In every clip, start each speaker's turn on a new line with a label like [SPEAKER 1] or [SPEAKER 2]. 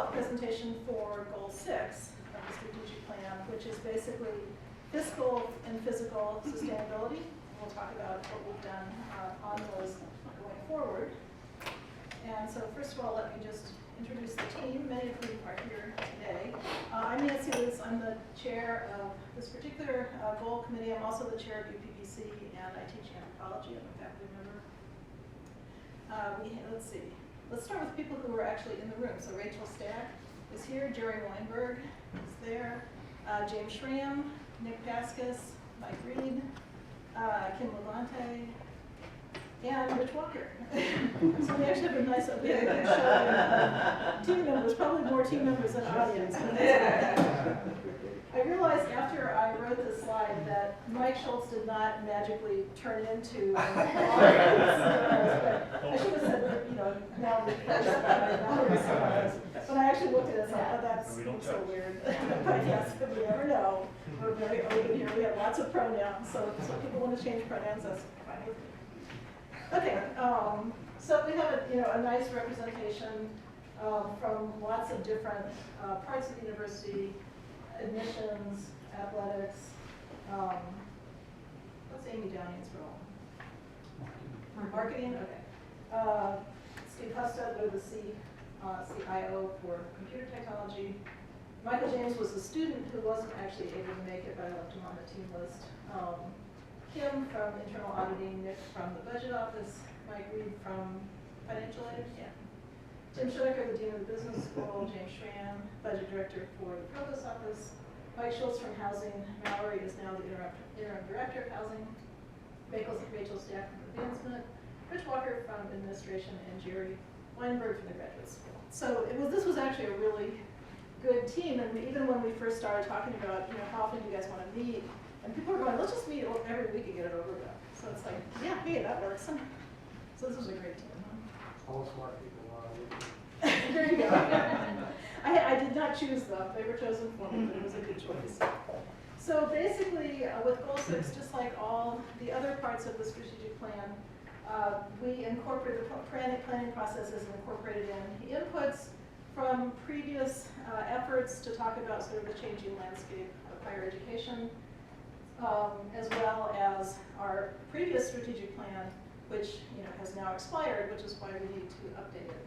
[SPEAKER 1] a presentation for Goal 6 of the strategic plan, which is basically fiscal and physical sustainability. We'll talk about what we've done on those going forward. And so first of all, let me just introduce the team, many of whom are here today. I'm Nancy Lutz. I'm the chair of this particular goal committee. I'm also the chair of UPBC, and I teach anthropology. I'm a faculty member. Let's see. Let's start with people who are actually in the room. So Rachel Stack is here. Jerry Weinberg is there. James Schramm, Nick Paskus, Mike Reed, Kim Levante, and Rich Walker. So we actually have a nice show of team members, probably more team members than audience. I realized after I wrote this slide that Mike Schultz did not magically turn into an audience. I should have said, now the but I actually looked at it and thought, oh, that's so weird. But yes, we never know. We're very open here. We have lots of pronouns, so if people want to change pronouns, that's fine with me. Okay, so we have a nice representation from lots of different parts of the university, admissions, athletics. What's Amy Downing's role? Marketing, okay. Steve Husted with the CIO for computer technology. Michael James was a student who wasn't actually able to make it, but I left him on the team list. Kim from internal auditing, Nick from the budget office, Mike Reed from financial aid, yeah. Tim Schoenecker, the dean of the business school, James Schramm, budget director for the provost office, Mike Schultz from housing, Mallory is now the interim director of housing, Rachel Stack from advancement, Rich Walker from administration, and Jerry Weinberg from the graduate school. So this was actually a really good team, and even when we first started talking about, how often do you guys want to meet, and people were going, let's just meet every week and get it over with. So it's like, yeah, hey, that works. So this was a great team.
[SPEAKER 2] All smart people are.
[SPEAKER 1] There you go. I did not choose them. They were chosen for me, but it was a good choice. So basically, with Goal 6, just like all the other parts of the strategic plan, we incorporated the planning processes and incorporated in inputs from previous efforts to talk about sort of the changing landscape of higher education, as well as our previous strategic plan, which has now expired, which is why we need to update it.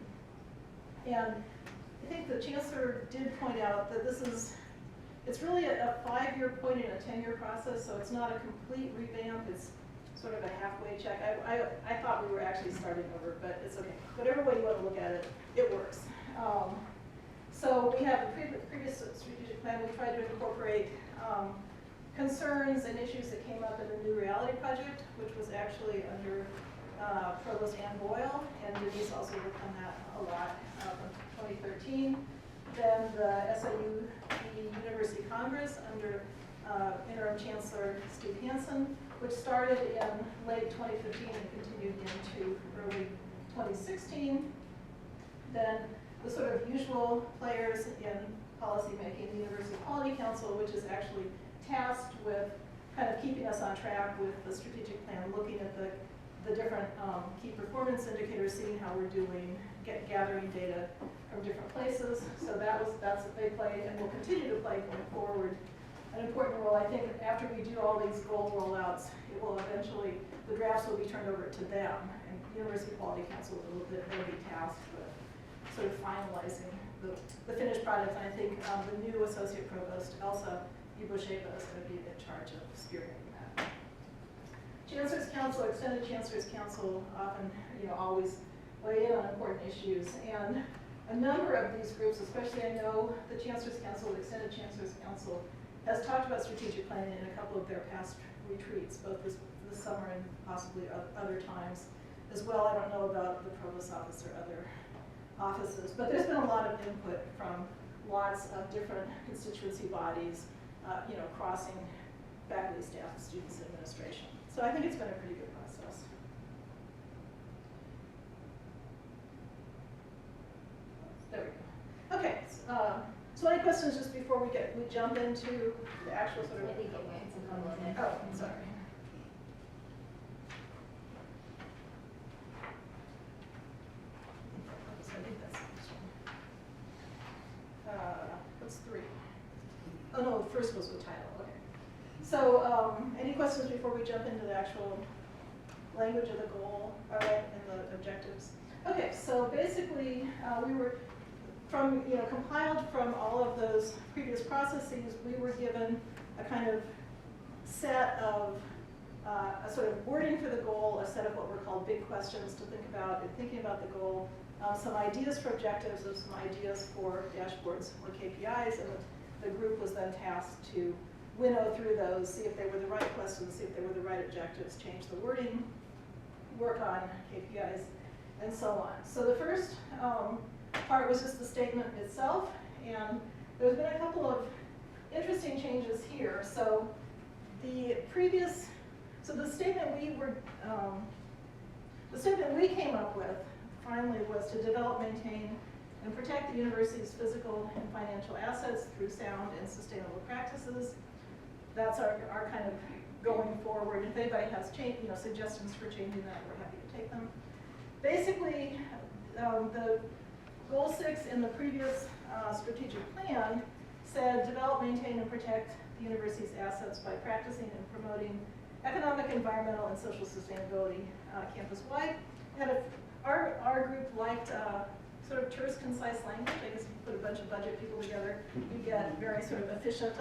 [SPEAKER 1] And I think the chancellor did point out that it's really a 5-year point in a 10-year process, so it's not a complete revamp. It's sort of a halfway check. I thought we were actually starting over, but it's okay. Whatever way you want to look at it, it works. So we have the previous strategic plan. We tried to incorporate concerns and issues that came up in the New Reality Project, which was actually under Provost Ann Boyle, and Denise also worked on that a lot from 2013. Then the SIUE University Congress under Interim Chancellor Steve Hansen, which started in late 2015 and continued into early 2016. Then the sort of usual players in policymaking, the University Quality Council, which is actually tasked with kind of keeping us on track with the strategic plan, looking at the different key performance indicators, seeing how we're doing, gathering data from different places. So that's what they play and will continue to play going forward. An important role, I think, after we do all these goal rollouts, it will eventually, the drafts will be turned over to them, and University Quality Council will be tasked with sort of finalizing the finished product. And I think the new associate provost, Elsa Ibosheva, is going to be in charge of spearheading that. Chancellor's Council, Extended Chancellor's Council often, always weigh in on important issues. And a number of these groups, especially I know the Chancellor's Council, the Extended Chancellor's Council, has talked about strategic planning in a couple of their past retreats, both this summer and possibly other times as well. I don't know about the provost office or other offices, but there's been a lot of input from lots of different constituency bodies, crossing faculty, staff, students, and administration. So I think it's been a pretty good process. There we go. Okay. So any questions just before we jump into the actual sort of?
[SPEAKER 3] I think it went to public.
[SPEAKER 1] Oh, I'm sorry. I think that's the next one. it's 3. Oh no, the first was with title, okay. So any questions before we jump into the actual language of the goal, and the objectives? Okay, so basically we were compiled from all of those previous processes. We were given a kind of set of a sort of wording for the goal, a set of what were called big questions to think about in thinking about the goal, some ideas for objectives, and some ideas for dashboards or KPIs, and the group was then tasked to winnow through those, see if they were the right questions, see if they were the right objectives, change the wording, work on KPIs, and so on. So the first part was just the statement itself, and there's been a couple of interesting changes here. So the statement we came up with finally was to develop, maintain, and protect the university's physical and financial assets through sound and sustainable practices. That's our kind of going forward. If anybody has suggestions for changing that, we're happy to take them. Basically, the goal 6 in the previous strategic plan said develop, maintain, and protect the university's assets by practicing and promoting economic, environmental, and social sustainability campus-wide. Our group liked sort of terse, concise language. I guess if you put a bunch of budget people together, you get very sort of efficient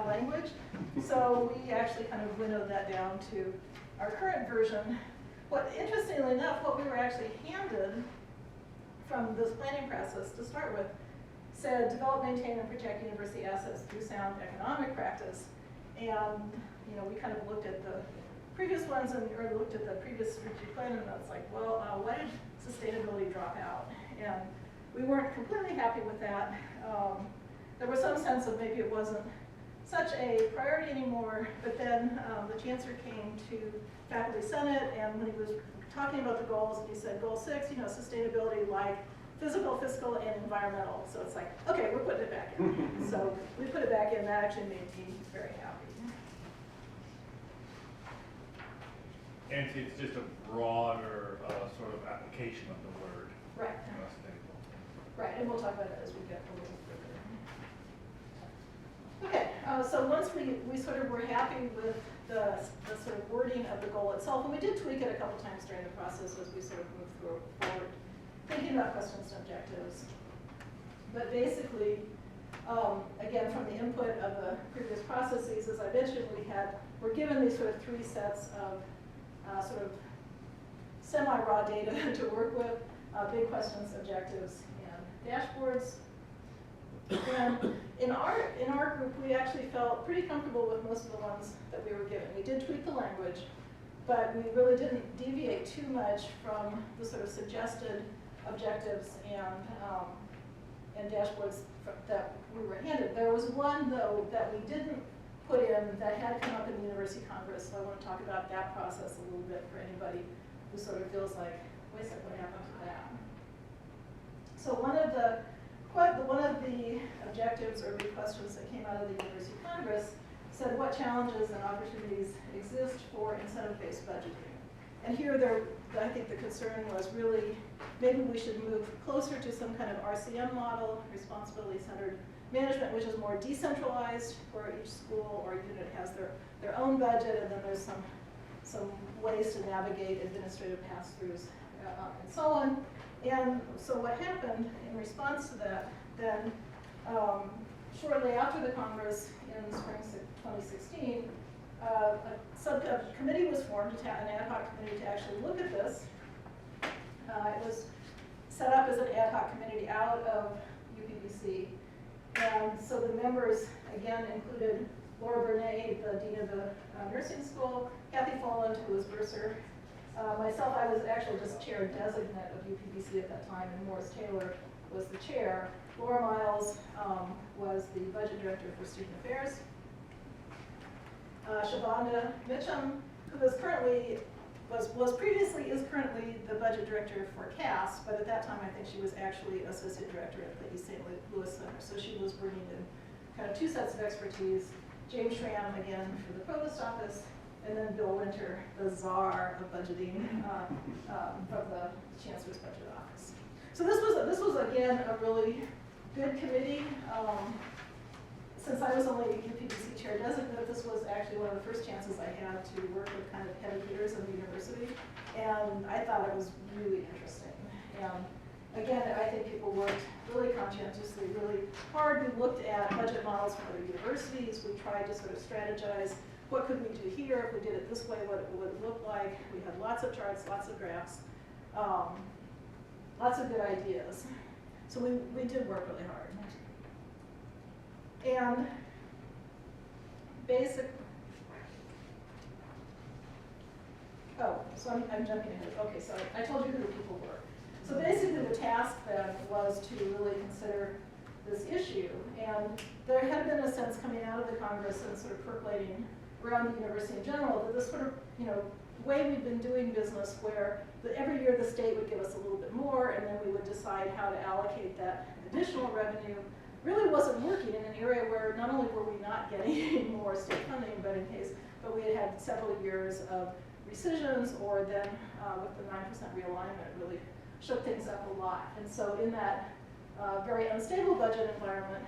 [SPEAKER 1] language. So we actually kind of winnowed that down to our current version. Interestingly enough, what we were actually handed from this planning process to start with said develop, maintain, and protect university assets through sound economic practice. And we kind of looked at the previous ones or looked at the previous strategic plan, and that's like, well, why did sustainability drop out? And we weren't completely happy with that. There was some sense of maybe it wasn't such a priority anymore, but then the chancellor came to faculty senate, and when he was talking about the goals, he said goal 6, sustainability like physical, fiscal, and environmental. So it's like, okay, we're putting it back in. So we put it back in. That actually made me very happy.
[SPEAKER 3] And it's just a broader sort of application of the word.
[SPEAKER 1] Right.
[SPEAKER 3] Sustainable.
[SPEAKER 1] Right, and we'll talk about that as we get a little further. Okay, so once we sort of were happy with the sort of wording of the goal itself, and we did tweak it a couple times during the process as we sort of moved forward, thinking about questions and objectives. But basically, again, from the input of the previous processes, as I mentioned, we're given these sort of 3 sets of sort of semi-raw data to work with, big questions, objectives, and dashboards. And in our group, we actually felt pretty comfortable with most of the ones that we were given. We did tweak the language, but we really didn't deviate too much from the sort of suggested objectives and dashboards that we were handed. There was one, though, that we didn't put in that had come up in the University Congress, so I want to talk about that process a little bit for anybody who sort of feels like, wait a second, what happened to that? So one of the objectives or big questions that came out of the University Congress said what challenges and opportunities exist for incentive-based budgeting. And here I think the concern was really maybe we should move closer to some kind of RCM model, responsibility-centered management, which is more decentralized, where each school or unit has their own budget, and then there's some ways to navigate administrative pass-throughs and so on. And so what happened in response to that, then shortly after the Congress in spring 2016, a committee was formed, an ad hoc committee to actually look at this. It was set up as an ad hoc committee out of UPBC. And so the members, again, included Laura Bernay, the dean of the nursing school, Kathy Folland, who was bursar, myself, I was actually just chair designate of UPBC at that time, and Morris Taylor was the chair. Laura Miles was the budget director for student affairs. Shavonda Mitchum, who is currently the budget director for CAS, but at that time I think she was actually associate director at the East St. Louis Center. So she was bringing in kind of 2 sets of expertise. James Schramm, again, for the provost office, and then Bill Winter, the czar of budgeting from the chancellor's budget office. So this was again a really good committee. since I was only UPBC chair designate, this was actually one of the first chances I had to work with kind of heavy hitters in the university, and I thought it was really interesting. And again, I think people worked really conscientiously, really hard. We looked at budget models from other universities. We tried to sort of strategize, what could we do here? If we did it this way, what it would look like? We had lots of charts, lots of graphs, lots of good ideas. So we did work really hard. And so I'm jumping ahead. Okay, so I told you who the people were. So basically the task then was to really consider this issue. And there had been a sense coming out of the Congress and sort of percolating around the university in general that this sort of, way we've been doing business where every year the state would give us a little bit more and then we would decide how to allocate that additional revenue really wasn't working in an area where not only were we not getting any more state funding, but we had had several years of rescissions, or then with the 9% realignment really shook things up a lot. And so in that very unstable budget environment,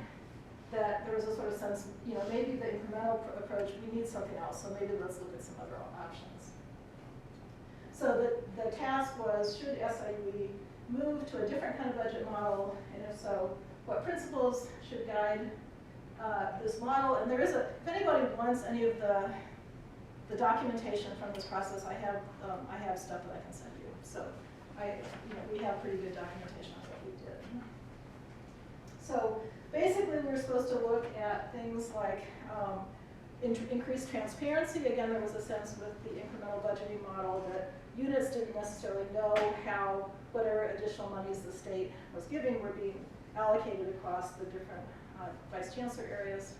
[SPEAKER 1] that there was a sort of sense, maybe the incremental approach, we need something else, so maybe let's look at some other options. So the task was, should SIUE move to a different kind of budget model, and if so, what principles should guide this model? And there is if anybody wants any of the documentation from this process, I have stuff that I can send you. So we have pretty good documentation on what we did. So basically, we were supposed to look at things like increased transparency. Again, there was a sense with the incremental budgeting model that units didn't necessarily know how whatever additional monies the state was giving were being allocated across the different vice chancellor areas.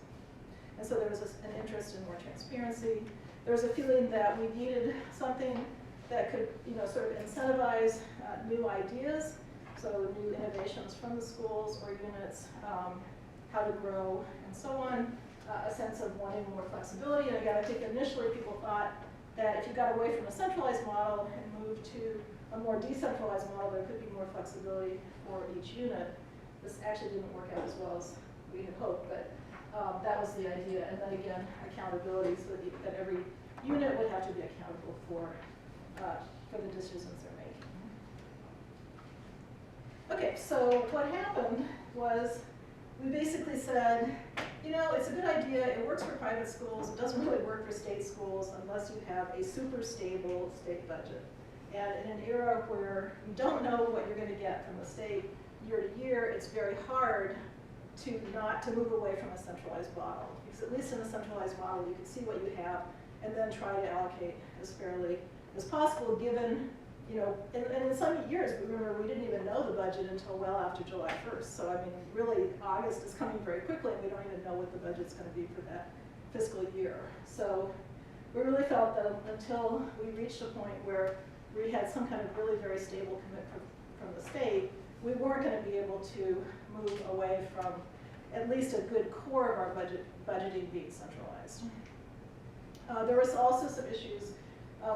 [SPEAKER 1] And so there was an interest in more transparency. There was a feeling that we needed something that could, sort of incentivize new ideas, so new innovations from the schools or units, how to grow, and so on. A sense of wanting more flexibility. And again, I think initially people thought that if you got away from a centralized model and moved to a more decentralized model, there could be more flexibility for each unit. This actually didn't work out as well as we had hoped, but that was the idea. And then again, accountability, so that every unit would have to be accountable for the decisions they're making. Okay, so what happened was we basically said, it's a good idea, it works for private schools, it doesn't really work for state schools unless you have a super stable state budget. And in an era where you don't know what you're going to get from the state year to year, it's very hard to move away from a centralized model. Because at least in a centralized model, you can see what you have and then try to allocate as fairly as possible, given, and in some years, remember, we didn't even know the budget until well after July 1st. So, I mean, really, August is coming very quickly, and we don't even know what the budget's going to be for that fiscal year. So we really felt that until we reached a point where we had some kind of really very stable commitment from the state, we weren't going to be able to move away from at least a good core of our budgeting being centralized. There was also some issues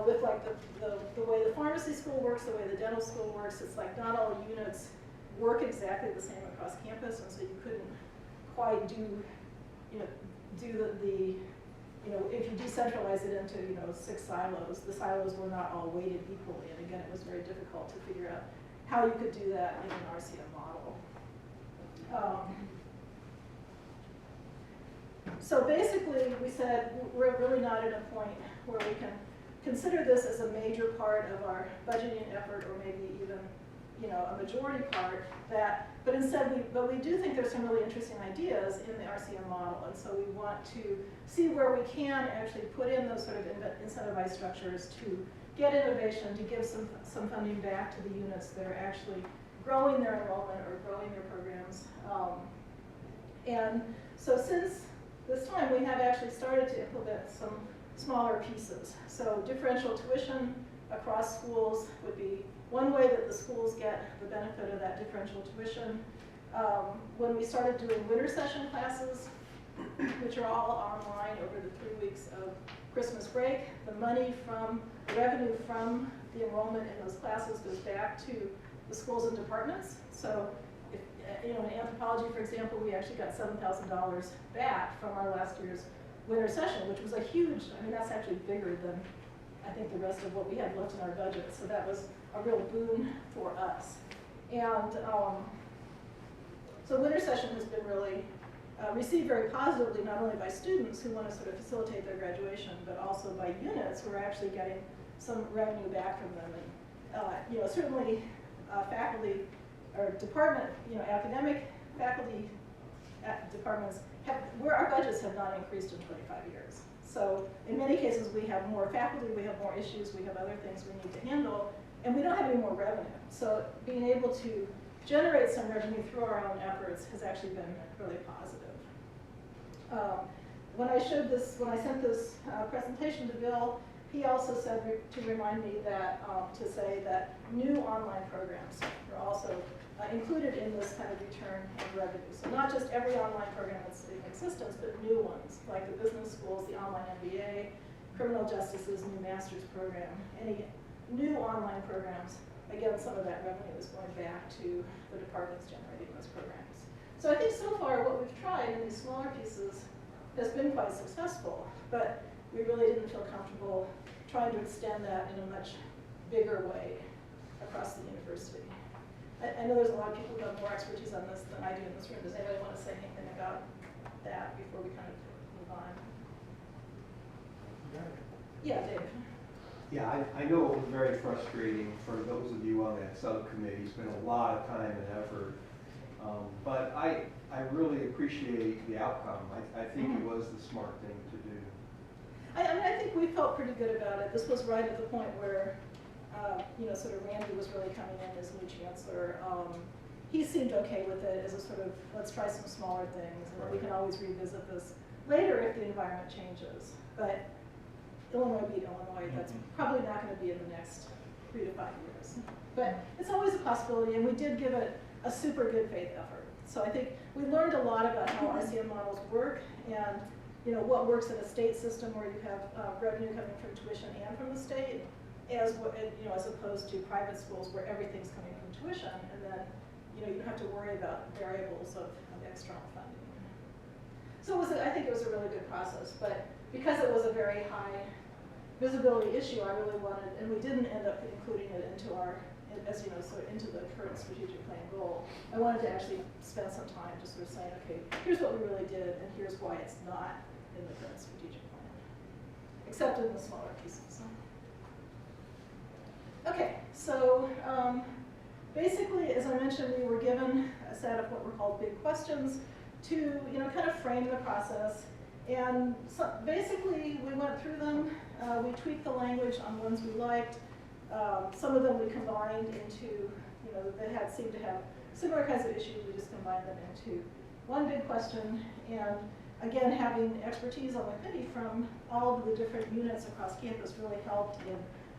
[SPEAKER 1] with like the way the pharmacy school works, the way the dental school works. It's like not all units work exactly the same across campus, and so you couldn't quite do if you decentralize it into 6 silos, the silos were not all weighted equally, and again, it was very difficult to figure out how you could do that in an RCM model. So basically, we said we're really not at a point where we can consider this as a major part of our budgeting effort, or maybe even a majority part. But instead, we do think there's some really interesting ideas in the RCM model, and so we want to see where we can actually put in those sort of incentivized structures to get innovation, to give some funding back to the units that are actually growing their enrollment or growing their programs. And so since this time, we have actually started to implement some smaller pieces. So differential tuition across schools would be one way that the schools get the benefit of that differential tuition. When we started doing winter session classes, which are all online over the 3 weeks of Christmas break, the revenue from the enrollment in those classes goes back to the schools and departments. So you know, in anthropology, for example, we actually got $7,000 back from our last year's winter session, which was a huge, I mean, that's actually bigger than I think the rest of what we had left in our budget. So that was a real boon for us. And so winter session has been really received very positively, not only by students who want to sort of facilitate their graduation, but also by units who are actually getting some revenue back from them. And you know, certainly faculty or department, you know, academic faculty departments have, where our budgets have not increased in 25 years. So in many cases, we have more faculty, we have more issues, we have other things we need to handle, and we don't have any more revenue. So being able to generate some revenue through our own efforts has actually been really positive. When I sent this presentation to Bill, he also said to remind me that, to say that new online programs are also included in this kind of return of revenue. So not just every online program that's in existence, but new ones, like the business schools, the online MBA, criminal justice's new master's program, any new online programs. Again, some of that revenue is going back to the departments generating those programs. So I think so far what we've tried in these smaller pieces has been quite successful, but we really didn't feel comfortable trying to extend that in a much bigger way across the university. I know there's a lot of people who have more expertise on this than I do in this room. Does anybody want to say anything about that before we kind of move on? Yeah, Dave.
[SPEAKER 4] Yeah, I know it was very frustrating for those of you on that subcommittee. Spent a lot of time and effort. But I really appreciate the outcome. I think it was the smart thing to do.
[SPEAKER 1] I mean, I think we felt pretty good about it. This was right at the point where, you know, sort of Randy was really coming in as new chancellor. He seemed okay with it as a sort of, let's try some smaller things, and we can always revisit this later if the environment changes. But Illinois beat Illinois. That's probably not going to be in the next 3 to 5 years. But it's always a possibility, and we did give it a super good faith effort. So I think we learned a lot about how RCM models work, and you know what works in a state system where you have revenue coming from tuition and from the state, as opposed to private schools where everything's coming from tuition, and then you don't have to worry about variables of external funding. So I think it was a really good process, but because it was a very high visibility issue, I really wanted, and we didn't end up including it into our, as you know, sort of into the current strategic plan goal. I wanted to actually spend some time just sort of saying, okay, here's what we really did, and here's why it's not in the current strategic plan, except in the smaller pieces. Okay, so basically, as I mentioned, we were given a set of what were called big questions to, kind of frame the process. And so basically, we went through them. We tweaked the language on ones we liked. Some of them we combined into, they seemed to have similar kinds of issues. We just combined them into one big question. And again, having expertise on the committee from all of the different units across campus really helped in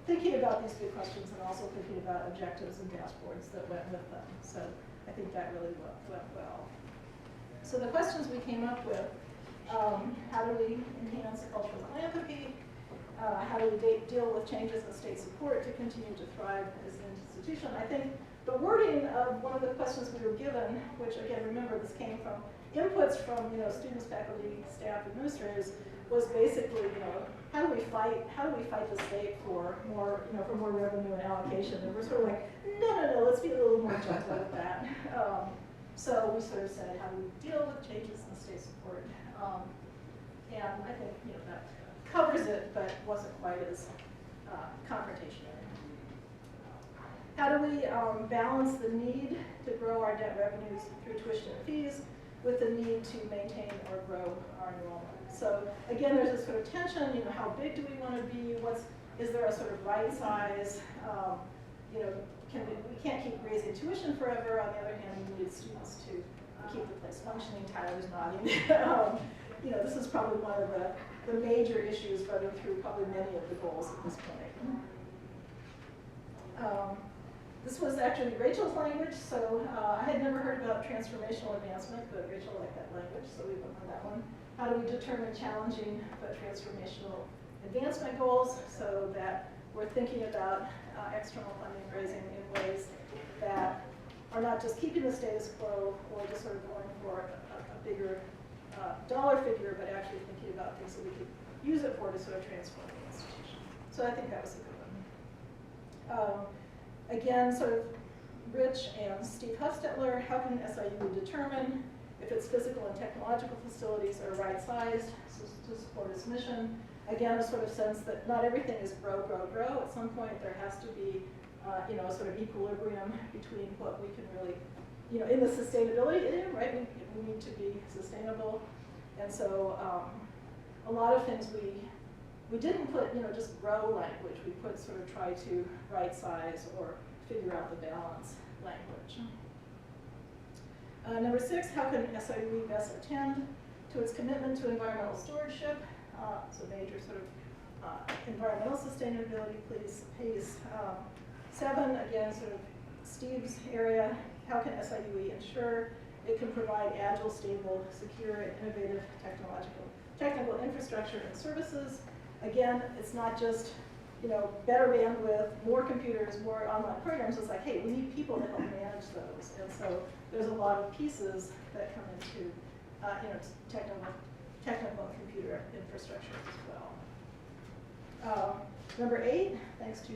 [SPEAKER 1] thinking about these big questions and also thinking about objectives and dashboards that went with them. So I think that really went well. So the questions we came up with, how do we enhance a culture of philanthropy? How do we deal with changes in state support to continue to thrive as an institution? I think the wording of one of the questions we were given, which again, remember this came from inputs from students, faculty, staff, administrators, was basically how do we fight the state for more revenue and allocation? And we're sort of like, no, let's be a little more gentle with that. So we sort of said, how do we deal with changes in state support? And I think that covers it, but wasn't quite as confrontational. How do we balance the need to grow our net revenues through tuition and fees with the need to maintain or grow our enrollment? So again, there's this sort of tension. How big do we want to be? Is there a sort of right size? We can't keep raising tuition forever. On the other hand, we need students to keep the place functioning. Tyler's nodding. This is probably one of the major issues running through probably many of the goals at this point. This was actually Rachel's language, so I had never heard about transformational advancement, but Rachel liked that language, so we went on that one. How do we determine challenging but transformational advancement goals so that we're thinking about external funding raising in ways that are not just keeping the status quo or just sort of going for a bigger dollar figure, but actually thinking about things that we could use it for to sort of transform the institution. So I think that was a good one. Again, sort of Rich and Steve Hufstetler, how can SIUE determine if its physical and technological facilities are right-sized to support its mission? Again, a sort of sense that not everything is grow, grow, grow. At some point, there has to be, you know, a sort of equilibrium between what we can really, you know, in the sustainability area, right? We need to be sustainable, and so a lot of things we didn't put, you know, just grow language. We put sort of try to right-size or figure out the balance language. Number 6, how can SIUE best attend to its commitment to environmental stewardship? So major sort of environmental sustainability piece. 7, again, sort of Steve's area, how can SIUE ensure it can provide agile, stable, secure, and innovative technical infrastructure and services? Again, it's not just, you know, better bandwidth, more computers, more online programs. It's like, hey, we need people to help manage those. And so there's a lot of pieces that come into, you know, technical and computer infrastructure as well. Number 8, thanks to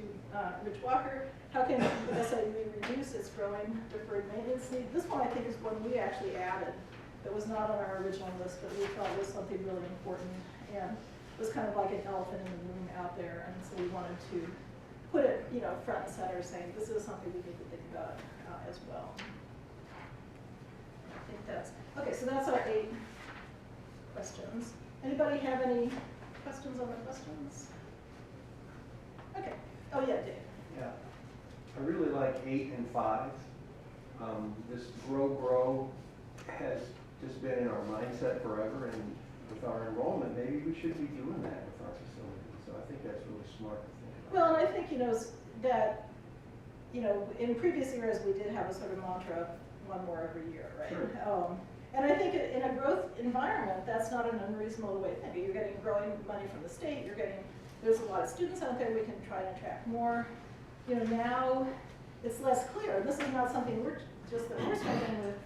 [SPEAKER 1] Rich Walker, how can SIUE reduce its growing deferred maintenance need? This one I think is one we actually added that was not on our original list, but we thought was something really important and was kind of like an elephant in the room out there, and so we wanted to put it, you know, front and center, saying this is something we need to think about as well. I think that's okay. So that's our 8 questions. Anybody have any questions on the questions? Okay. Oh yeah, Dave.
[SPEAKER 4] Yeah, I really like 8 and 5. This grow has just been in our mindset forever, and with our enrollment, maybe we should be doing that with our facilities. So I think that's really smart to think about.
[SPEAKER 1] Well, and I think, you know, that, you know, in previous eras we did have a sort of mantra, one more every year, right?
[SPEAKER 4] Sure.
[SPEAKER 1] And I think in a growth environment, that's not an unreasonable way to think. You're getting growing money from the state. There's a lot of students out there. We can try to attract more. You know, now it's less clear. This is not something we're struggling with.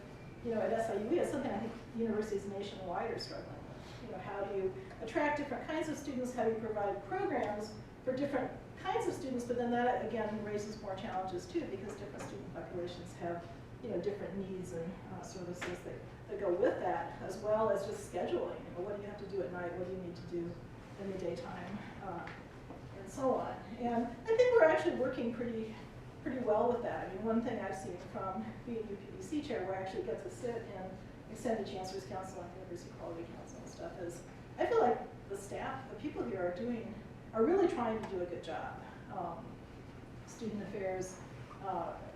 [SPEAKER 1] You know, at SIUE, it's something I think universities nationwide are struggling with. You know, how do you attract different kinds of students? How do you provide programs for different kinds of students? But then that again raises more challenges too, because different student populations have, you know, different needs and services that go with that, as well as just scheduling. You know, what do you have to do at night? What do you need to do in the daytime, and so on. And I think we're actually working pretty well with that. I mean, one thing I've seen from being UPDC chair, where I actually get to sit in Extended Chancellor's Council and University Quality Council and stuff, is I feel like the staff, the people here are really trying to do a good job. Student affairs,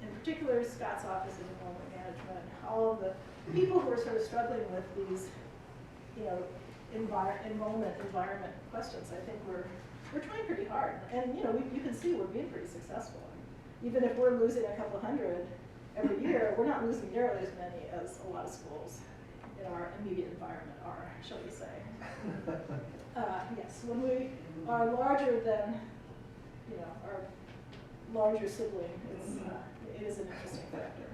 [SPEAKER 1] in particular, Scott's Office of Enrollment Management, all of the people who are sort of struggling with these, you know, enrollment environment questions. I think we're trying pretty hard, and you know, you can see we're being pretty successful. Even if we're losing a couple hundred every year, we're not losing nearly as many as a lot of schools in our immediate environment are, shall we say. Yes, when we are larger than, you know, our larger sibling, it is an interesting factor.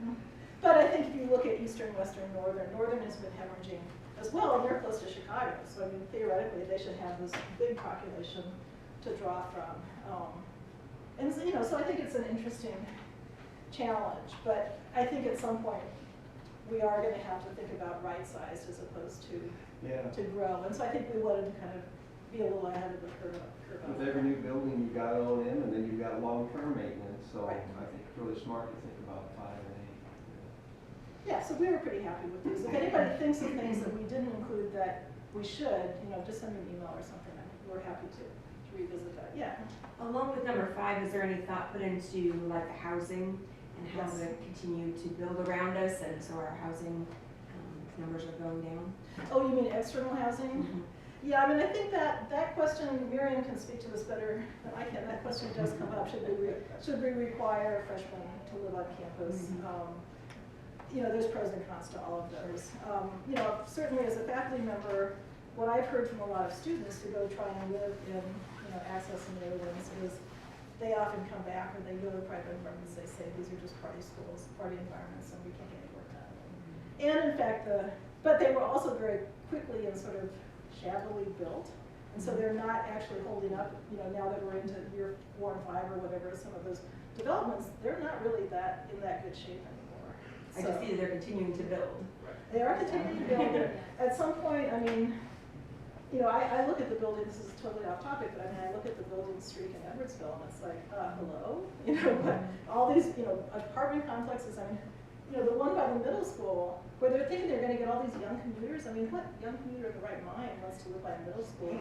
[SPEAKER 1] But I think if you look at Eastern, Western, Northern has been hemorrhaging as well, and they're close to Chicago. So I mean, theoretically, they should have this big population to draw from. And so, you know, so I think it's an interesting challenge, but I think at some point we are going to have to think about right-sized as opposed to grow. And so I think we wanted to kind of be a little ahead of the curve.
[SPEAKER 4] With every new building, you've got O&M, and then you've got long-term maintenance. So
[SPEAKER 1] Right.
[SPEAKER 4] I think it's really smart to think about 5 and 8.
[SPEAKER 1] Yeah, so we were pretty happy with these. If anybody thinks of things that we didn't include that we should, you know, just send me an email or something. We're happy to revisit that. Yeah.
[SPEAKER 5] Along with number 5, is there any thought put into like the housing and how
[SPEAKER 1] Yes.
[SPEAKER 5] to continue to build around us, and so our housing numbers are going down?
[SPEAKER 1] Oh, you mean external housing?
[SPEAKER 5] Mm-hmm.
[SPEAKER 1] Yeah, I mean, I think that question, Miriam can speak to this better than I can. That question does come up. Should we require freshmen to live on campus?
[SPEAKER 5] Mm-hmm.
[SPEAKER 1] You know, there's pros and cons to all of those. You know, certainly as a faculty member, what I've heard from a lot of students who go try and live in, you know, Access and the other ones is, they often come back, or they go to private environments, they say, these are just party schools, party environments, and we can't get any work done. And in fact, but they were also very quickly and sort of shabbily built, and so they're not actually holding up, now that we're into year 4 and 5 or whatever, some of those developments, they're not really in that good shape anymore.
[SPEAKER 5] I just see that they're continuing to build.
[SPEAKER 1] They are continuing to build. At some point, I mean, I look at the building, this is totally off topic, but I mean, I look at the building streak in Edwardsville, and it's like, hello? All these, apartment complexes, I mean, the one by the middle school, where they're thinking they're gonna get all these young commuters, I mean, what young commuter in the right mind wants to live by a middle school?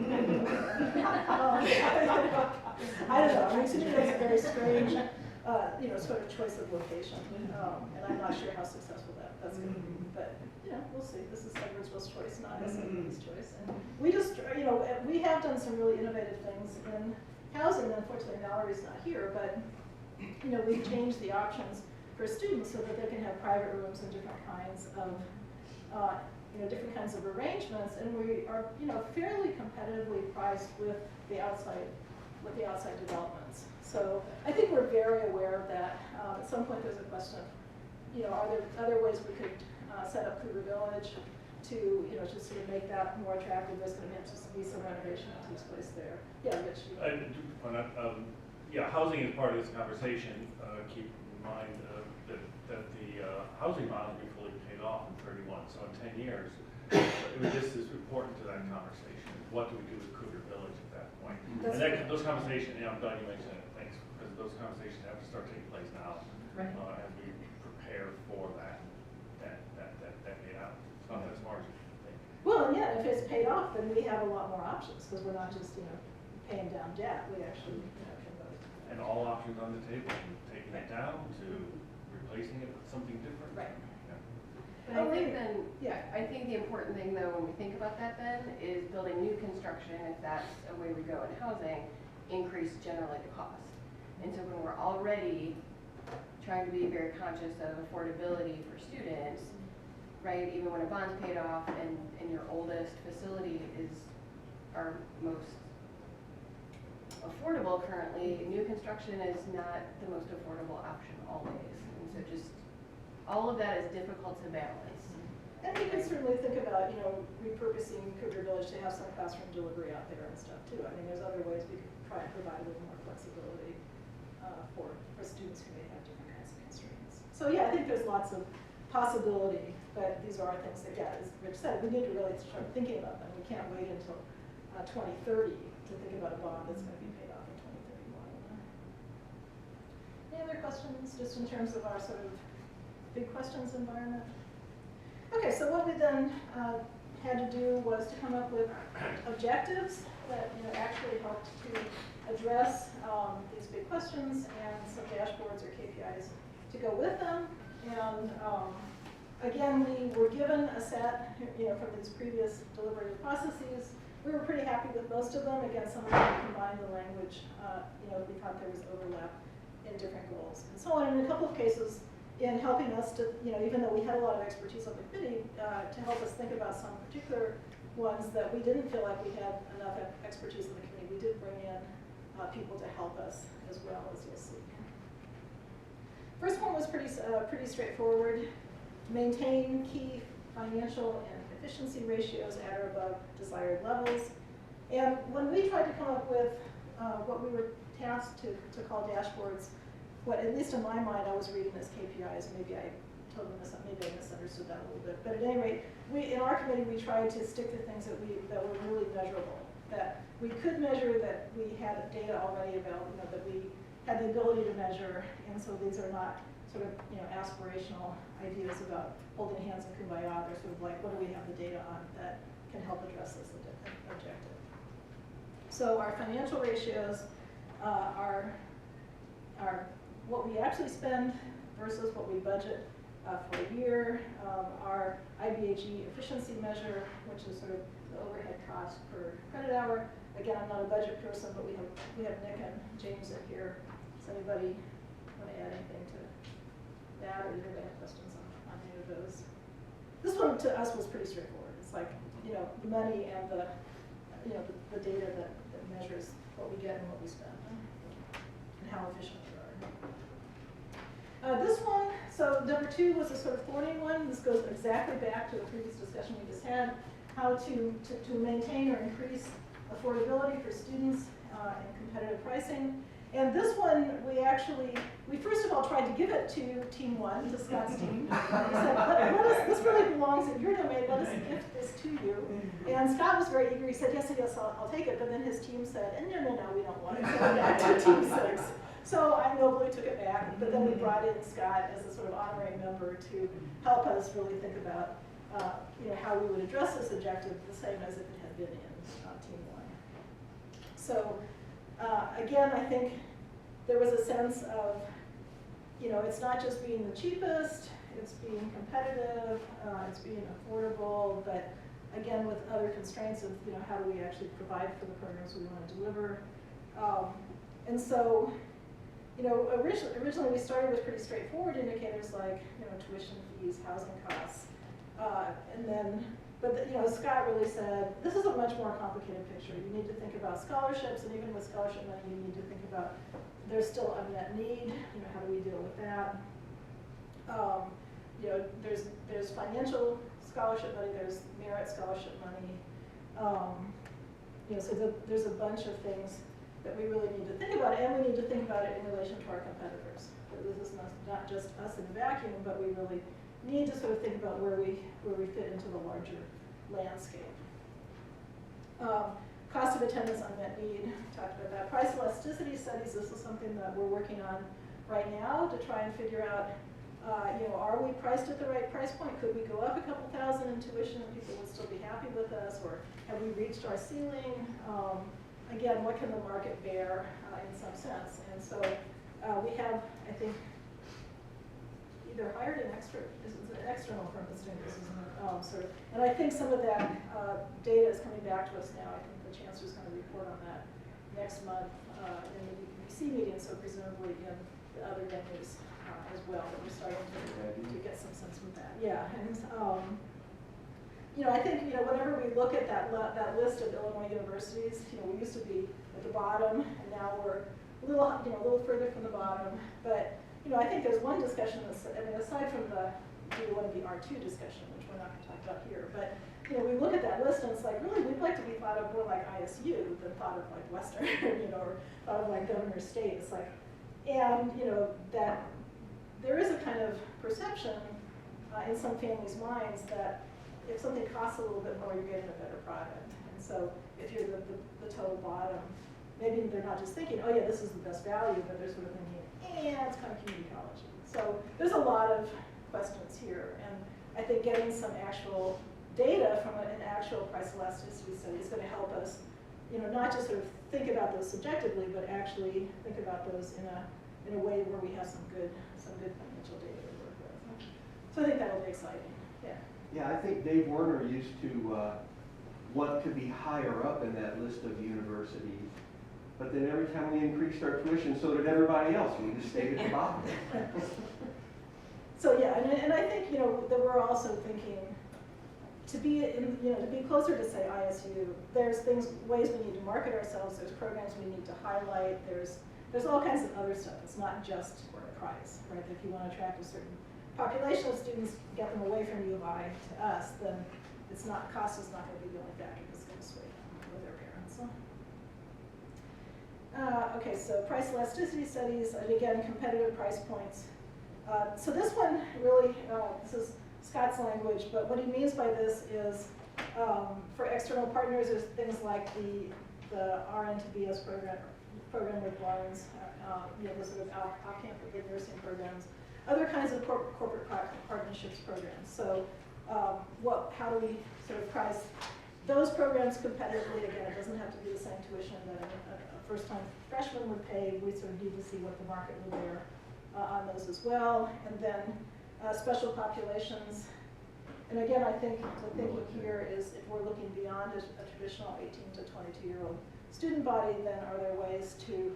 [SPEAKER 1] I don't know, I mean, to me, that's a very strange, sort of choice of location, and I'm not sure how successful that's gonna be, but, we'll see. This is Edwardsville's choice, not SIUE's choice. And we just, we have done some really innovative things in housing. Unfortunately, Mallory's not here, but, we've changed the options for students so that they can have private rooms and different kinds of, different kinds of arrangements. And we are, fairly competitively priced with the outside developments. So I think we're very aware of that. At some point, there's a question of, are there other ways we could set up Cougar Village to, just sort of make that more attractive? There's going to have to be some renovation that takes place there. Yeah, Rich.
[SPEAKER 3] Housing is part of this conversation. Keep in mind that the housing model will be fully paid off in 31. So in 10 years, this is important to that conversation. What do we do with Cougar Village at that point? Those conversations, I'm glad you mentioned it, thanks, because those conversations have to start taking place now,
[SPEAKER 1] right.
[SPEAKER 3] As we prepare for that paid out. It's not that smart as you think.
[SPEAKER 1] Well, and if it's paid off, then we have a lot more options, because we're not just, paying down debt. We actually, can vote.
[SPEAKER 3] And all options on the table, from taking it down to replacing it with something different.
[SPEAKER 1] Right.
[SPEAKER 6] But I think then,
[SPEAKER 1] Yeah.
[SPEAKER 6] I think the important thing though, when we think about that then, is building new construction, if that's a way we go in housing, increase generally the cost. And so when we're already trying to be very conscious of affordability for students, right, even when a bond's paid off and your oldest facility is our most affordable currently, new construction is not the most affordable option always. And so just, all of that is difficult to balance.
[SPEAKER 1] And we could certainly think about, repurposing Cougar Village to have some classroom delivery out there and stuff too. I mean, there's other ways we could try and provide a little more flexibility for students who may have different kinds of constraints. So yeah, I think there's lots of possibility, but these are things that, as Rich said, we need to really start thinking about them. We can't wait until 2030 to think about a bond that's going to be paid off in 2031. Any other questions, just in terms of our sort of big questions environment? Okay, so what we then had to do was to come up with objectives that actually helped to address these big questions, and some dashboards or KPIs to go with them. And again, we were given a set, from these previous deliberative processes. We were pretty happy with most of them. Again, some of them combined the language. We thought there was overlap in different goals and so on. In a couple of cases, in helping us to, even though we had a lot of expertise on the committee, to help us think about some particular ones that we didn't feel like we had enough expertise in the committee, we did bring in people to help us as well, as you'll see. First one was pretty straightforward. Maintain key financial and efficiency ratios at or above desired levels. And when we tried to come up with what we were tasked to call dashboards, what, at least in my mind, I was reading as KPIs. Maybe I misunderstood that a little bit. But at any rate, in our committee, we tried to stick to things that were really measurable, that we could measure, that we had data already about, that we had the ability to measure. And so these are not sort of, aspirational ideas about holding hands and kumbaya. They're sort of like, what do we have the data on that can help address this objective? So our financial ratios are what we actually spend versus what we budget for a year. Our IBHE efficiency measure, which is sort of the overhead cost per credit hour. Again, I'm not a budget person, but we have Nick and James in here. Does anybody want to add anything to that, or does anybody have questions on any of those? This one to us was pretty straightforward. It's like, the money and the data that measures what we get and what we spend. and how efficient we are. This one, so number 2 was a sort of thorny one. This goes exactly back to the previous discussion we just had, how to maintain or increase affordability for students and competitive pricing. And this one, we first of all tried to give it to Team 1, to Scott's team. We said, let us, this really belongs in your domain, let us gift this to you. And Scott was very eager, he said, yes, I'll take it. But then his team said, no, we don't want it. So back to Team 6. So I nobly took it back, but then we brought in Scott as a sort of honorary member to help us really think about how we would address this objective the same as if it had been in Team 1. So again, I think there was a sense of, it's not just being the cheapest, it's being competitive, it's being affordable, but again, with other constraints of, how do we actually provide for the programs we want to deliver. And so, originally we started with pretty straightforward indicators like, tuition fees, housing costs, but Scott really said, this is a much more complicated picture. You need to think about scholarships, and even with scholarship money, you need to think about there's still unmet need. How do we deal with that? There's financial scholarship money, there's merit scholarship money. So there's a bunch of things that we really need to think about, and we need to think about it in relation to our competitors. This is not just us in a vacuum, but we really need to sort of think about where we fit into the larger landscape. Cost of attendance, unmet need, talked about that. Price elasticity studies, this is something that we're working on right now to try and figure out, are we priced at the right price point? Could we go up a couple thousand in tuition and people would still be happy with us, or have we reached our ceiling? Again, what can the market bear in some sense? And so we have, I think, either hired an external firm that's doing this, isn't it? And I think some of that data is coming back to us now. I think the Chancellor's going to report on that next month in the VC meeting, so presumably in the other venues as well. But we're starting to get some sense from that. Yeah, and I think whenever we look at that list of Illinois universities, we used to be at the bottom, and now we're a little further from the bottom. But I think there's one discussion that's, aside from the do you want to be R2 discussion, which we're not going to talk about here, but we look at that list and it's like, really, we'd like to be thought of more like ISU than thought of like Western, or thought of like Governor's State. It's like, and that there is a kind of perception in some families' minds that if something costs a little bit more, you're getting a better product. And so if you're the total bottom, maybe they're not just thinking, oh yeah, this is the best value, but they're sort of thinking, it's kind of community college. So there's a lot of questions here, and I think getting some actual data from an actual price elasticity study is going to help us, not just sort of think about those subjectively, but actually think about those in a way where we have some good financial data to work with. So I think that'll be exciting. Yeah.
[SPEAKER 4] Yeah, I think Dave Warner used to want to be higher up in that list of universities. But then every time we increased our tuition, so did everybody else. We just stayed at the bottom.
[SPEAKER 1] So yeah, and I think that we're also thinking to be closer to say ISU. There's ways we need to market ourselves. There's programs we need to highlight. There's all kinds of other stuff. It's not just price, right? If you want to attract a certain population of students, get them away from U of I to us, then cost is not going to be the only factor that's going to sway them with their parents. Okay, so price elasticity studies, and again, competitive price points. So this one really, this is Scott's language, but what he means by this is for external partners, there's things like the RN to BS program with Barnes, the sort of off-campus nursing programs, other kinds of corporate partnerships programs. So how do we sort of price those programs competitively? Again, it doesn't have to be the same tuition that a first-time freshman would pay. We sort of need to see what the market would bear on those as well. And then special populations. And again, I think the thinking here is if we're looking beyond a traditional 18 to 22-year-old student body, then are there ways to,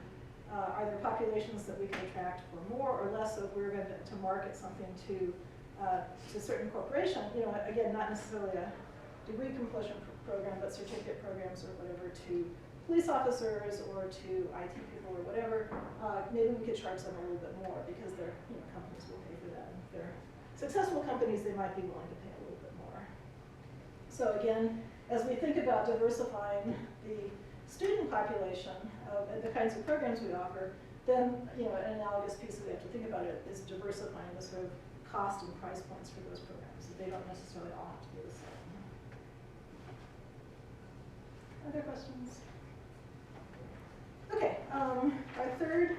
[SPEAKER 1] are there populations that we can attract for more or less? So if we're going to market something to certain corporation, again, not necessarily a degree completion program, but certificate programs or whatever to police officers or to IT people or whatever, maybe we could charge them a little bit more because their, companies will pay for that. And if they're successful companies, they might be willing to pay a little bit more. So again, as we think about diversifying the student population and the kinds of programs we offer, then, an analogous piece that we have to think about it is diversifying the sort of cost and price points for those programs. They don't necessarily all have to be the same. Other questions? Okay, our third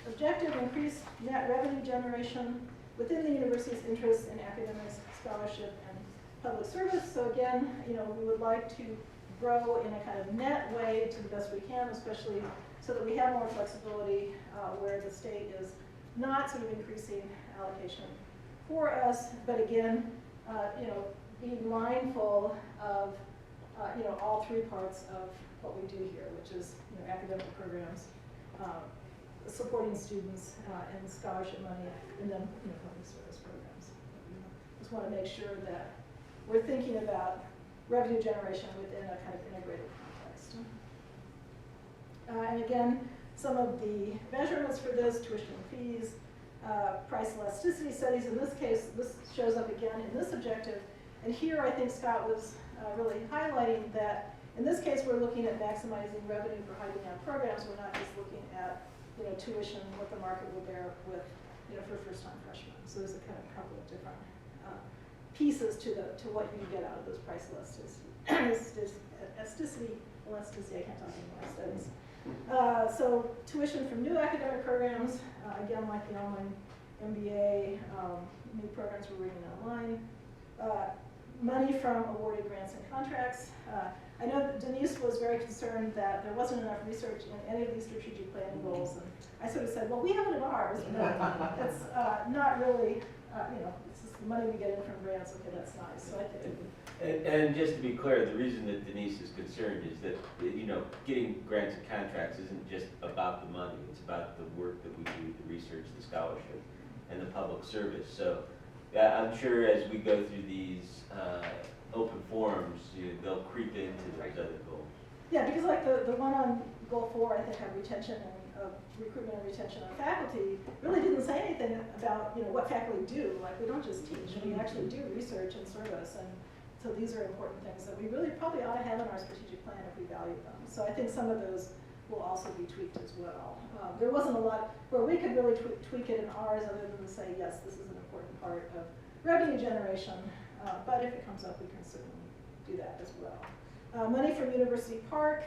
[SPEAKER 1] objective, increase net revenue generation within the university's interests in academics, scholarship, and public service. So again, we would like to grow in a kind of net way to the best we can, especially so that we have more flexibility where the state is not sort of increasing allocation for us, but again, being mindful of all three parts of what we do here, which is academic programs, supporting students, and scholarship money, and then public service programs. Just want to make sure that we're thinking about revenue generation within a kind of integrated context. And again, some of the measurements for this, tuition fees, price elasticity studies. In this case, this shows up again in this objective. And here I think Scott was really highlighting that in this case we're looking at maximizing revenue for high demand programs. We're not just looking at tuition, what the market will bear with for first time freshmen. So there's a kind of couple of different pieces to what you can get out of those price elasticity, I can't talk anymore, studies. So tuition from new academic programs, again like the online MBA, new programs we're reading online. Money from awarded grants and contracts. I know that Denise was very concerned that there wasn't enough research in any of these strategic planning goals, and I sort of said, well, we have it in ours, but it's not really, this is the money we get in from grants, okay, that's nice, so I think.
[SPEAKER 7] And just to be clear, the reason that Denise is concerned is that, getting grants and contracts isn't just about the money, it's about the work that we do, the research, the scholarship, and the public service. So I'm sure as we go through these open forums, they'll creep into those other goals.
[SPEAKER 1] Yeah, because like the one on goal 4, I think, on retention and recruitment and retention of faculty, really didn't say anything about what faculty do. Like, we don't just teach, we actually do research and service, and so these are important things that we really probably ought to have in our strategic plan if we value them. So I think some of those will also be tweaked as well. There wasn't a lot where we could really tweak it in ours other than to say, yes, this is an important part of revenue generation, but if it comes up, we can certainly do that as well. Money from University Park,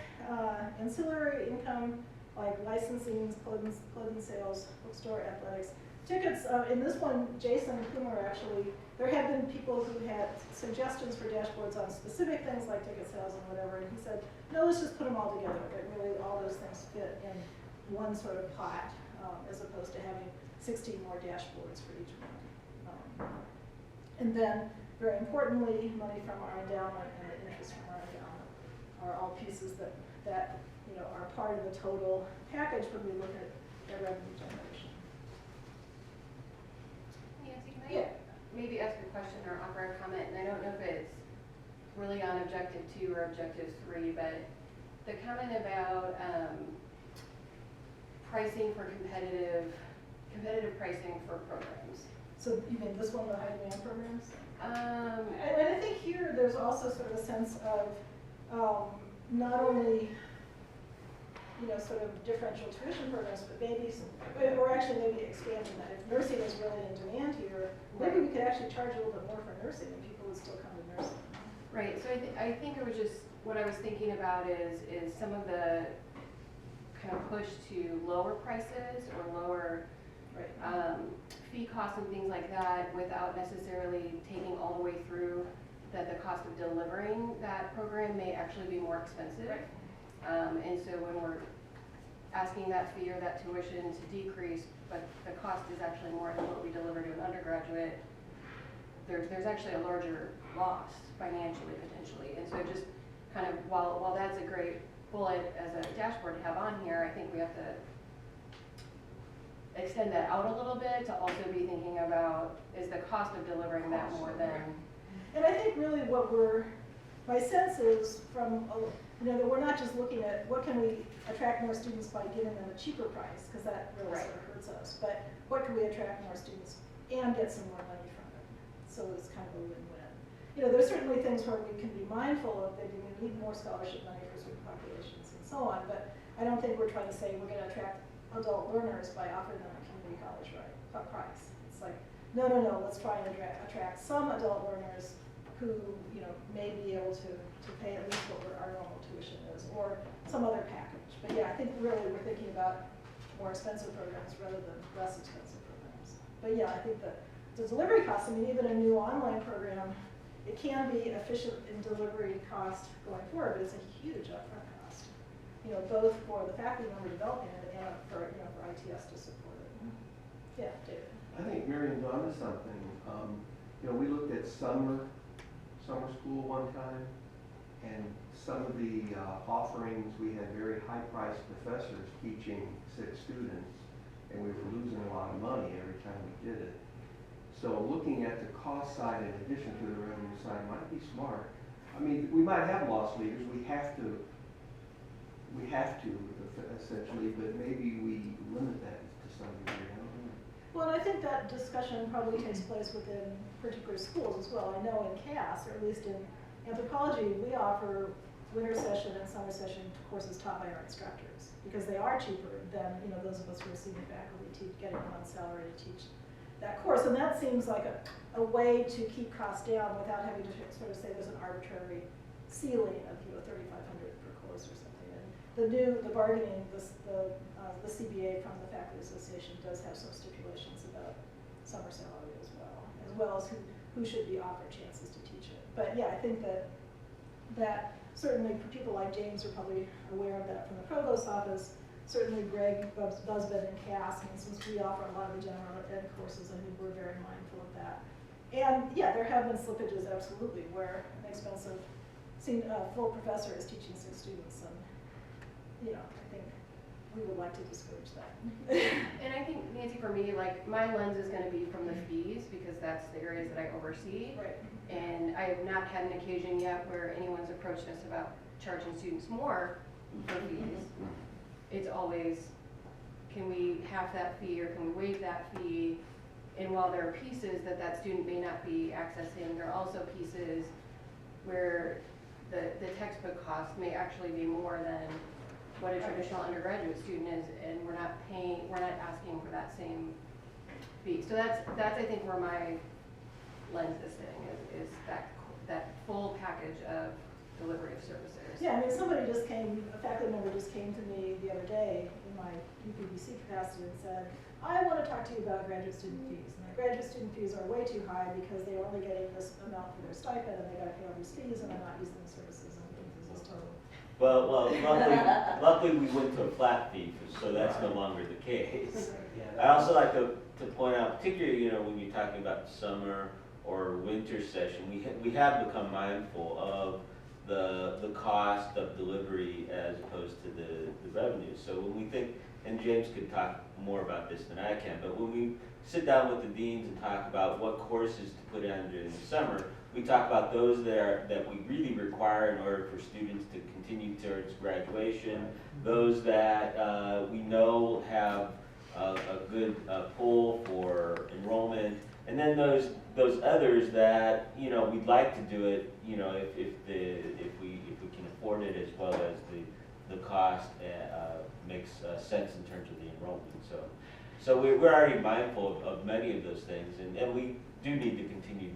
[SPEAKER 1] ancillary income like licensing, clothing sales, bookstore, athletics, tickets. In this one, Jason Kumar actually, there have been people who had suggestions for dashboards on specific things like ticket sales and whatever, and he said, no, let's just put them all together. That really all those things fit in one sort of pot, as opposed to having 16 more dashboards for each one. And then, very importantly, money from our endowment and the interest from our endowment are all pieces that are part of the total package when we look at revenue generation.
[SPEAKER 6] Nancy, can
[SPEAKER 1] Yeah.
[SPEAKER 6] I maybe ask a question or offer a comment? And I don't know if it's really on objective 2 or objective 3, but the comment about pricing for competitive pricing for programs.
[SPEAKER 1] So you mean this one, the high demand programs? And I think here there's also sort of a sense of not only sort of differential tuition programs, but maybe or actually maybe expanding that. If nursing is really in demand here, maybe we could actually charge a little bit more for nursing and people would still come to nursing.
[SPEAKER 6] Right, so I think it was just, what I was thinking about is some of the kind of push to lower prices or lower fee costs and things like that without necessarily taking all the way through that the cost of delivering that program may actually be more expensive.
[SPEAKER 1] Right.
[SPEAKER 6] And so when we're asking that fee or that tuition to decrease, but the cost is actually more than what we deliver to an undergraduate, there's actually a larger loss financially, potentially. And so just kind of, while that's a great bullet as a dashboard to have on here, I think we have to extend that out a little bit to also be thinking about, is the cost of delivering that more than...
[SPEAKER 1] And I think really what we're my sense is that we're not just looking at what can we attract more students by giving them a cheaper price, because that really
[SPEAKER 6] Right.
[SPEAKER 1] sort of hurts us, but what can we attract more students and get some more money from it? So it's kind of a win-win. There's certainly things where we can be mindful of that we need more scholarship money for certain populations and so on, but I don't think we're trying to say we're gonna attract adult learners by offering them a community college price. It's like, no, let's try and attract some adult learners who, may be able to pay at least what our normal tuition is, or some other package. But yeah, I think really we're thinking about more expensive programs rather than less expensive programs. But yeah, I think that the delivery costs, even a new online program, it can be efficient in delivery cost going forward, but it's a huge upfront cost. Both for the faculty member developing it and for ITS to support it. Yeah, David.
[SPEAKER 4] I think Miriam dawned on something. We looked at summer school one time, and some of the offerings, we had very high-priced professors teaching 6 students, and we were losing a lot of money every time we did it. So looking at the cost side in addition to the revenue side might be smart. We might have loss leaders, we have to essentially, but maybe we limit that to some degree. I don't know.
[SPEAKER 1] Well, and I think that discussion probably takes place within particular schools as well. I know in CAS, or at least in anthropology, we offer winter session and summer session courses taught by our instructors, because they are cheaper than those of us who are senior faculty getting them on salary to teach that course. And that seems like a way to keep costs down without having to sort of say there's an arbitrary ceiling of $3,500 per course or something. And the bargaining, the CBA from the Faculty Association does have some stipulations about summer salary as well as who should be offered chances to teach it. But yeah, I think that certainly for people like James are probably aware of that from the Provost's office. Certainly Greg Busbed and Cass, since we offer a lot of the general ed courses, I think we're very mindful of that. And yeah, there have been slippages, absolutely, where an expensive full professor is teaching 6 students, and I think we would like to discourage that.
[SPEAKER 6] And I think, Nancy, for me, my lens is gonna be from the fees, because that's the areas that I oversee.
[SPEAKER 1] Right.
[SPEAKER 6] And I have not had an occasion yet where anyone's approached us about charging students more for fees. It's always, can we half that fee, or can we waive that fee? And while there are pieces that student may not be accessing, there are also pieces where the textbook cost may actually be more than what a traditional undergraduate student is, and we're not asking for that same fee. So that's I think where my lens is sitting, is that full package of delivery of services.
[SPEAKER 1] Yeah, a faculty member just came to me the other day in my UPBC capacity and said, I want to talk to you about graduate student fees. And my graduate student fees are way too high because they're only getting this amount for their stipend, and they got to pay all these fees, and I'm not using the services, and I think this is total.
[SPEAKER 7] Well, luckily we went to a flat fee, so that's no longer the case. I also like to point out, particularly, when you're talking about summer or winter session, we have become mindful of the cost of delivery as opposed to the revenue. So when we think, and James could talk more about this than I can, but when we sit down with the deans and talk about what courses to put on during the summer, we talk about those that we really require in order for students to continue towards graduation, those that we know have a good pull for enrollment, and then those others that we'd like to do it if we can afford it, as well as the cost makes sense in terms of the enrollment. So we're already mindful of many of those things, and we do need to continue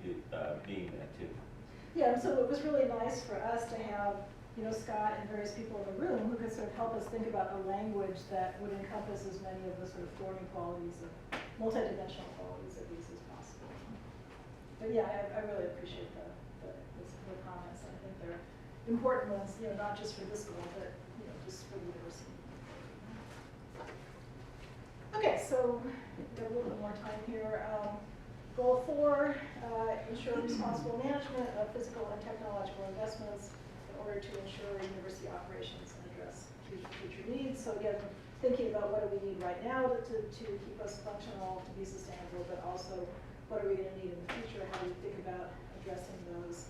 [SPEAKER 7] being that too.
[SPEAKER 1] Yeah, and so it was really nice for us to have Scott and various people in the room who could sort of help us think about a language that would encompass as many of the sort of thorny qualities of multidimensional qualities of these as possible. But yeah, I really appreciate the comments. I think they're important ones, not just for this goal, but just for the university. Okay, so we've got a little bit more time here. Goal 4, ensure responsible management of physical and technological investments in order to ensure university operations and address future needs. So again, thinking about what do we need right now to keep us functional, to be sustainable, but also what are we going to need in the future, how do we think about addressing those.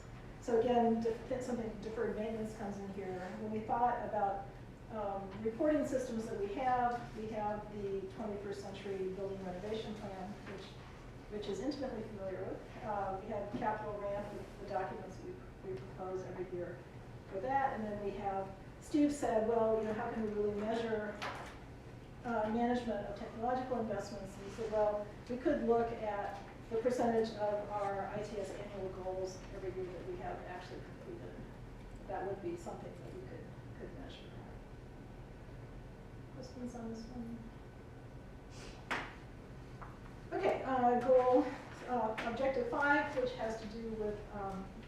[SPEAKER 1] So again, something deferred maintenance comes in here. When we thought about reporting systems that we have the 21st Century Building Renovation Plan, which Rich is intimately familiar with. We have capital ramp with the documents we propose every year for that, and then we have, Steve said, well, you know, how can we really measure management of technological investments? And he said, well, we could look at the percentage of our ITS annual goals every year that we have actually completed. That would be something that we could measure. Questions on this one? Okay, goal, objective 5, which has to do with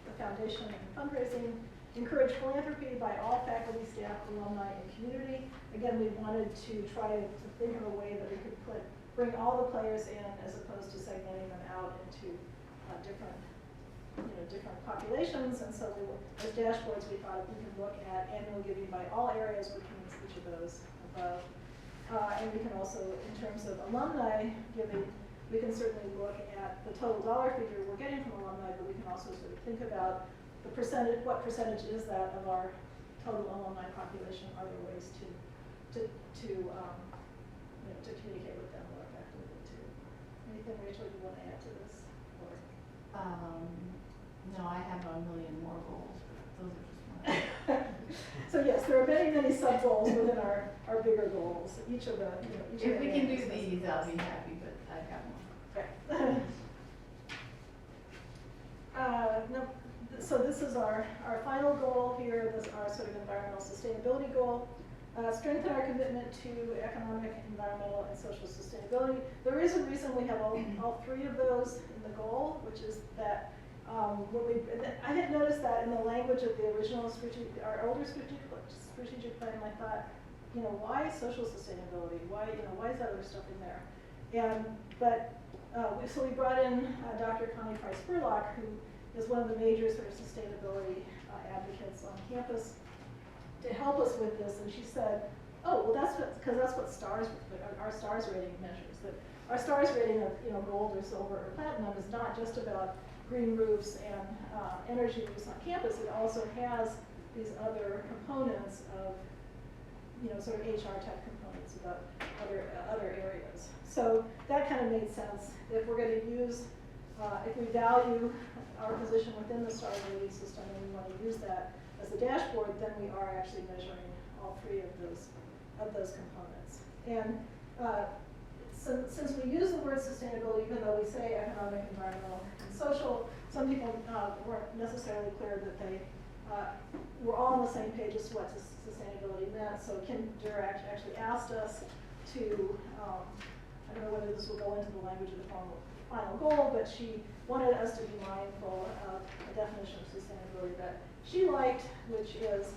[SPEAKER 1] the foundation and fundraising. Encourage philanthropy by all faculty, staff, alumni, and community. Again, we wanted to try to think of a way that we could bring all the players in as opposed to segmenting them out into different populations. And so as dashboards, we thought we could look at annual giving by all areas, we can use each of those above. And we can also, in terms of alumni giving, we can certainly look at the total dollar figure we're getting from alumni, but we can also sort of think about the percentage, what percentage is that of our total alumni population? Are there ways to communicate with them more effectively too? Anything, Rachel, you want to add to this? Or?
[SPEAKER 8] No, I have a million more goals, but those are just mine.
[SPEAKER 1] So yes, there are many sub goals within our bigger goals. Each of the
[SPEAKER 8] If we can do these, I'll be happy, but I've got more.
[SPEAKER 1] Okay. No, so this is our final goal here. This is our sort of environmental sustainability goal. Strengthen our commitment to economic, environmental, and social sustainability. There is a reason we have all three of those in the goal, which is that I had noticed that in the language of the original our older strategic plan, I thought, you know, why social sustainability? Why is that other stuff in there? So we brought in Dr. Connie Price-Spurlock, who is one of the major sort of sustainability advocates on campus, to help us with this. And she said, oh, well, that's what stars, our stars rating measures. That our stars rating of gold or silver or platinum is not just about green roofs and energy use on campus. It also has these other components of sort of HR type components about other areas. So that kind of made sense. If we're going to use, if we value our position within the star rating system and we want to use that as a dashboard, then we are actually measuring all three of those components. And since we use the word sustainability, even though we say economic, environmental, and social, some people weren't necessarily clear that they were all on the same page as to what sustainability meant. So Kim Durack actually asked us to, I don't know whether this will go into the language of the final goal, but she wanted us to be mindful of a definition of sustainability that she liked, which is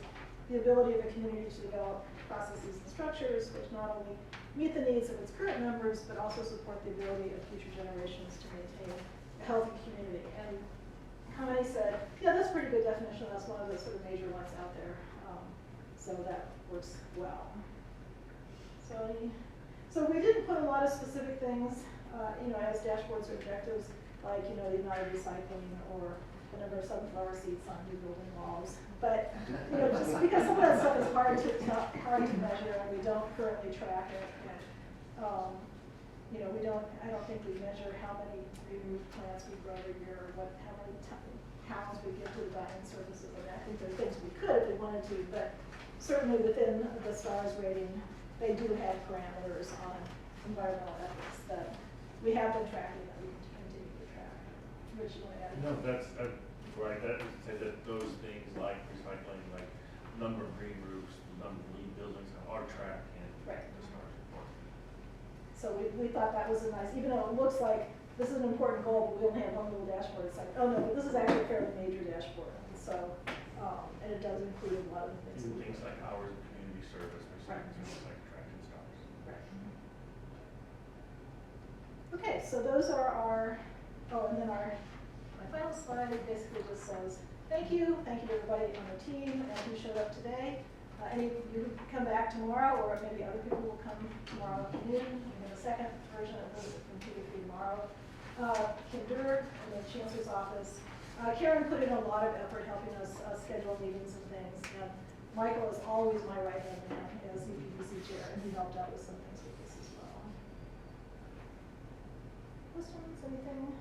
[SPEAKER 1] the ability of a community to develop processes and structures which not only meet the needs of its current members, but also support the ability of future generations to maintain a healthy community. And Connie said, yeah, that's a pretty good definition. That's one of the sort of major ones out there. So that works well. So we didn't put a lot of specific things, as dashboards or objectives, like, the amount of recycling or the number of sunflower seeds on new building walls. But, just because some of that stuff is hard to measure, and we don't currently track it. And, I don't think we measure how many green roof plants we grow every year, or how many pounds we give to the dining services. I mean, I think there are things we could if we wanted to, but certainly within the STARS rating, they do have parameters on environmental ethics that we have been tracking that we can continue to track. Rich, you want to add?
[SPEAKER 3] No, that's right. That is to say that those things like recycling, like number of green roofs, number of green buildings are tracked in the STARS report.
[SPEAKER 1] So we thought that was a nice, even though it looks like this is an important goal, but we only have one little dashboard. It's like, oh no, but this is actually a fairly major dashboard. And so, and it does include a lot of things.
[SPEAKER 3] Even things like hours of community service, which
[SPEAKER 1] Right.
[SPEAKER 3] things like tracking STARS.
[SPEAKER 1] Right. Okay, so those are our, and then my final slide basically just says, thank you to everybody on the team and who showed up today. Any of you who come back tomorrow, or maybe other people will come tomorrow afternoon. We have a second version of this from 2 to 3 tomorrow. Kim Durr in the Chancellor's office Karen put in a lot of effort helping us schedule meetings and things, and Michael is always my right-hand man as EPDC chair, and he helped out with some things with this as well. Questions, anything?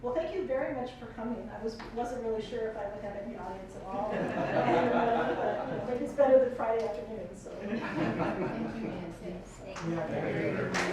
[SPEAKER 1] Well, thank you very much for coming. I wasn't really sure if I would have any audience at all. But it's better than Friday afternoon, so.
[SPEAKER 8] Thank you, Nancy.
[SPEAKER 2] Yeah, thank you.